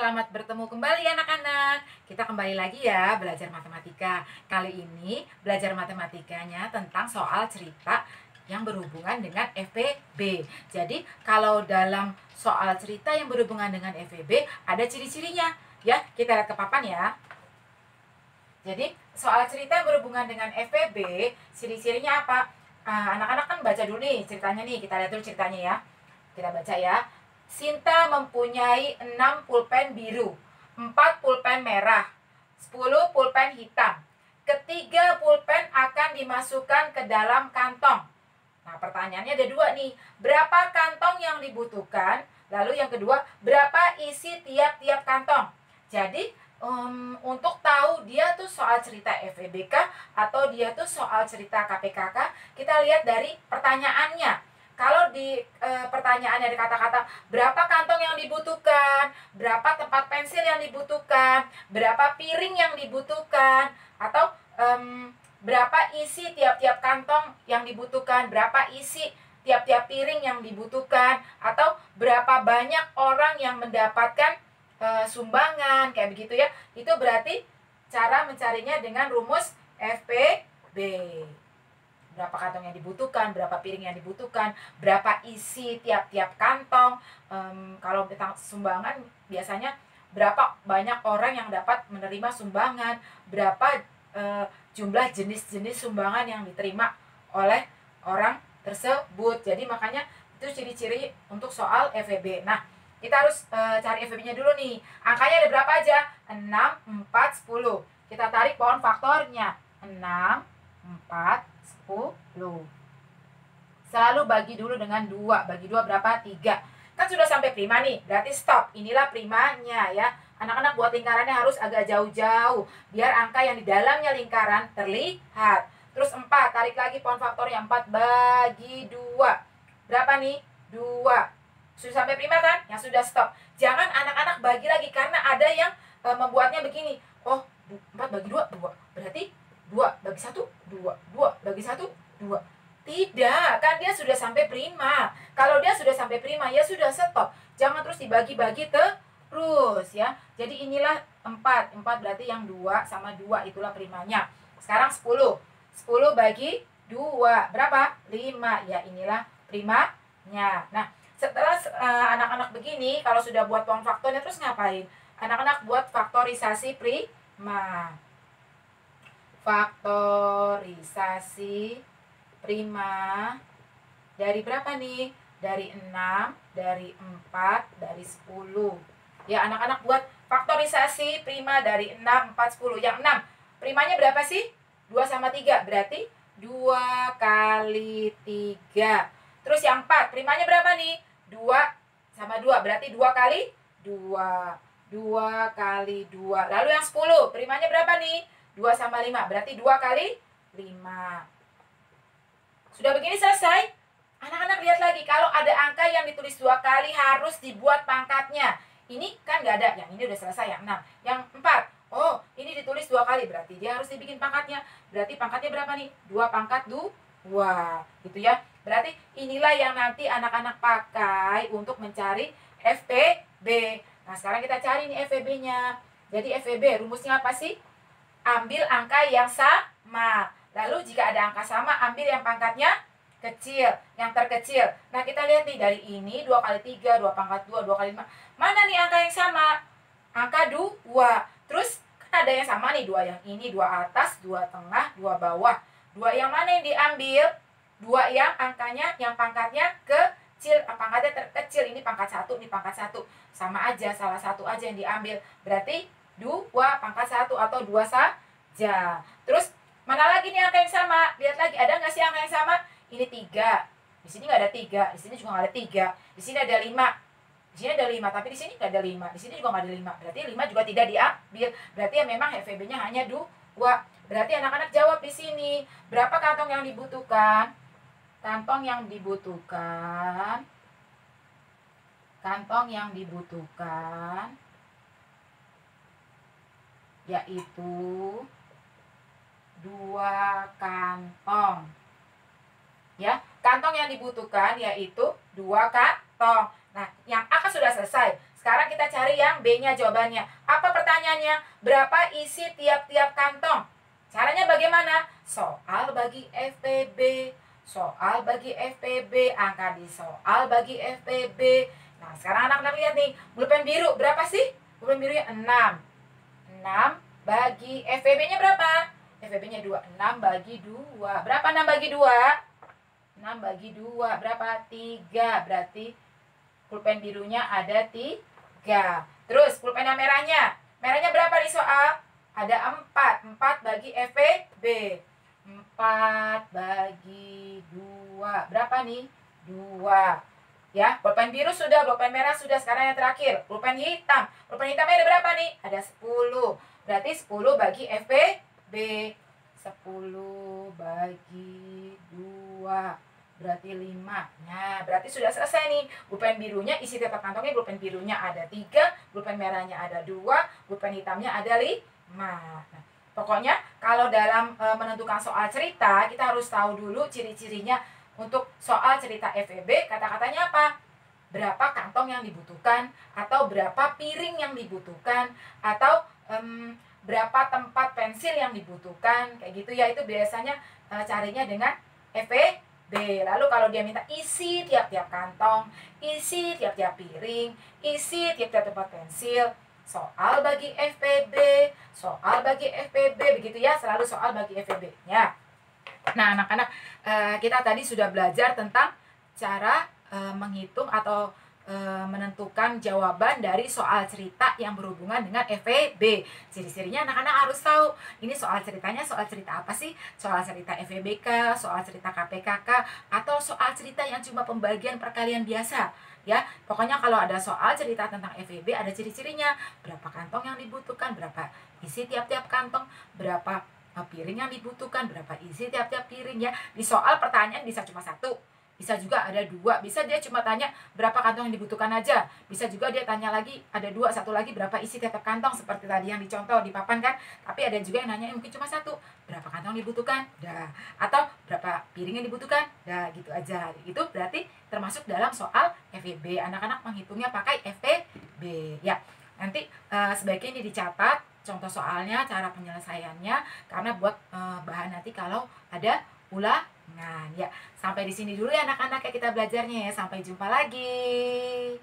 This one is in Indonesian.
selamat bertemu kembali anak-anak. Kita kembali lagi ya belajar matematika. Kali ini belajar matematikanya tentang soal cerita yang berhubungan dengan FVB. Jadi kalau dalam soal cerita yang berhubungan dengan FVB ada ciri-cirinya. Ya, kita lihat ke papan ya. Jadi soal cerita yang berhubungan dengan FVB, ciri-cirinya apa? Anak-anak kan baca dulu nih ceritanya nih. Kita lihat dulu ceritanya ya. Kita baca ya. Sinta mempunyai 6 pulpen biru, 4 pulpen merah, 10 pulpen hitam. Ketiga pulpen akan dimasukkan ke dalam kantong. Nah, pertanyaannya ada dua nih. Berapa kantong yang dibutuhkan? Lalu yang kedua, berapa isi tiap-tiap kantong? Jadi, untuk tahu dia tuh soal cerita FEBK atau dia tuh soal cerita KPKK, kita lihat dari pertanyaannya. Kalau di pertanyaannya ada kata-kata berapa kantong yang dibutuhkan, berapa tempat pensil yang dibutuhkan, berapa piring yang dibutuhkan, atau berapa isi tiap-tiap kantong yang dibutuhkan, berapa isi tiap-tiap piring yang dibutuhkan, atau berapa banyak orang yang mendapatkan sumbangan, kayak begitu ya. Itu berarti cara mencarinya dengan rumus FPB. Berapa kantong yang dibutuhkan, berapa piring yang dibutuhkan, berapa isi tiap-tiap kantong. Kalau tentang sumbangan biasanya berapa banyak orang yang dapat menerima sumbangan, berapa jumlah jenis-jenis sumbangan yang diterima oleh orang tersebut. Jadi makanya itu ciri-ciri untuk soal FEB. Nah, kita harus cari FEB-nya dulu nih. Angkanya ada berapa aja? 6, 4, 10. Kita tarik pohon faktornya. 6, 4, 10. Selalu bagi dulu dengan 2. Bagi 2 berapa? 3. Kan sudah sampai prima nih, berarti stop. Inilah primanya ya. Anak-anak buat lingkarannya harus agak jauh-jauh, biar angka yang di dalamnya lingkaran terlihat. Terus 4, tarik lagi pohon faktornya. 4 bagi 2. Berapa nih? 2. Sudah sampai prima kan? Yang sudah stop. Jangan anak-anak bagi lagi, karena ada yang membuatnya begini. Oh, 4 bagi 2, 2. Berarti 2 bagi 1, 2. 2 bagi 1, 2. Tidak, kan dia sudah sampai prima. Kalau dia sudah sampai prima, ya sudah stop. Jangan terus dibagi-bagi terus ya. Jadi inilah 4. 4 berarti yang 2 sama 2, itulah primanya. Sekarang 10. 10 bagi 2. Berapa? 5. Ya, inilah primanya. Nah, setelah anak-anak begini, kalau sudah buat pohon faktornya, terus ngapain? Anak-anak buat faktorisasi prima. Faktorisasi prima dari berapa nih? Dari 6, dari 4, dari 10. Ya, anak-anak buat faktorisasi prima dari 6, 4, 10. Yang 6, primanya berapa sih? 2 sama 3, berarti 2 kali 3. Terus yang 4, primanya berapa nih? 2 sama 2, berarti 2 kali 2. 2 kali 2. Lalu yang 10, primanya berapa nih? 2 sama 5, berarti 2 kali 5. Sudah begini selesai. Anak-anak lihat lagi, kalau ada angka yang ditulis 2 kali harus dibuat pangkatnya. Ini kan nggak ada, yang ini udah selesai, yang 6. Yang 4, oh ini ditulis 2 kali, berarti dia harus dibikin pangkatnya. Berarti pangkatnya berapa nih? 2 pangkat 2, gitu ya. Berarti inilah yang nanti anak-anak pakai untuk mencari FPB. Nah, sekarang kita cari nih FPB-nya. Jadi FPB rumusnya apa sih? Ambil angka yang sama. Lalu jika ada angka sama, ambil yang pangkatnya kecil, yang terkecil. Nah, kita lihat nih dari ini 2 kali 3, 2 pangkat 2, 2 kali 5. Mana nih angka yang sama? Angka 2. Terus kan ada yang sama nih, 2 yang ini, 2 atas, 2 tengah, 2 bawah. 2 yang mana yang diambil? 2 yang angkanya, yang pangkatnya kecil, pangkatnya terkecil. Ini pangkat 1, ini pangkat 1. Sama aja, salah satu aja yang diambil. Berarti 2 pangkat 1 atau 2 saja. Terus mana lagi nih angka yang sama? Lihat lagi, ada nggak sih angka yang sama? Ini 3. Di sini nggak ada 3. Di sini juga nggak ada 3. Di sini ada 5. Di sini ada 5, tapi di sini nggak ada 5. Di sini juga nggak ada 5. Berarti 5 juga tidak diambil. Berarti ya memang FEB-nya hanya 2. Berarti anak-anak jawab di sini. Berapa kantong yang dibutuhkan? Kantong yang dibutuhkan. Kantong yang dibutuhkan yaitu 2 kantong. Ya, kantong yang dibutuhkan yaitu 2 kantong. Nah, yang A kan sudah selesai. Sekarang kita cari yang B-nya jawabannya. Apa pertanyaannya? Berapa isi tiap-tiap kantong? Caranya bagaimana? Soal bagi FPB. Soal bagi FPB. Angka di soal bagi FPB. Nah, sekarang anak-anak lihat nih. Pulpen biru berapa sih? Pulpen birunya 6. 6 bagi FPB-nya berapa? FPB-nya 2. 6 bagi 2. Berapa 6 bagi 2? 6 bagi 2 berapa? 3. Berarti pulpen birunya ada 3. Terus pulpen yang merahnya. Merahnya berapa di soal? Ada 4. 4 bagi FPB. 4 bagi 2. Berapa nih? 2. Ya, pulpen biru sudah, pulpen merah sudah. Sekarang yang terakhir, pulpen hitam. Pulpen hitamnya ada berapa nih? Ada 10. Berarti 10 bagi FPB. 10 bagi 2 berarti 5. Nah, berarti sudah selesai nih. Pulpen birunya isi tiap kantongnya, pulpen birunya ada 3, pulpen merahnya ada 2, pulpen hitamnya ada 5. Nah, pokoknya kalau dalam menentukan soal cerita, kita harus tahu dulu ciri-cirinya. Untuk soal cerita FEB, kata-katanya apa? Berapa kantong yang dibutuhkan, atau berapa piring yang dibutuhkan, atau berapa tempat pensil yang dibutuhkan, kayak gitu ya. Itu biasanya carinya dengan FEB. Lalu kalau dia minta isi tiap-tiap kantong, isi tiap-tiap piring, isi tiap-tiap tempat pensil, soal bagi FPB, soal bagi FPB, begitu ya, selalu soal bagi FPB-nya. Nah, anak-anak, kita tadi sudah belajar tentang cara menghitung atau menentukan jawaban dari soal cerita yang berhubungan dengan FEB. Ciri-cirinya anak-anak harus tahu. Ini soal ceritanya soal cerita apa sih? Soal cerita FEBK, soal cerita KPKK, atau soal cerita yang cuma pembagian perkalian biasa. Ya, pokoknya kalau ada soal cerita tentang FEB ada ciri-cirinya. Berapa kantong yang dibutuhkan, berapa isi tiap-tiap kantong, berapa piring yang dibutuhkan, berapa isi tiap-tiap piring ya. Di soal pertanyaan bisa cuma satu, bisa juga ada 2, bisa dia cuma tanya berapa kantong yang dibutuhkan aja, bisa juga dia tanya lagi ada 2, satu lagi berapa isi tiap kantong seperti tadi yang dicontoh di papan kan. Tapi ada juga yang nanya mungkin cuma satu, berapa kantong dibutuhkan, dah, atau berapa piring yang dibutuhkan, dah, gitu aja. Itu berarti termasuk dalam soal FEB. Anak-anak menghitungnya pakai FEB ya. Nanti sebaiknya ini dicatat contoh soalnya, cara penyelesaiannya, karena buat bahan nanti kalau ada ulangan ya. Sampai di sini dulu ya anak-anak ya kita belajarnya ya. Sampai jumpa lagi.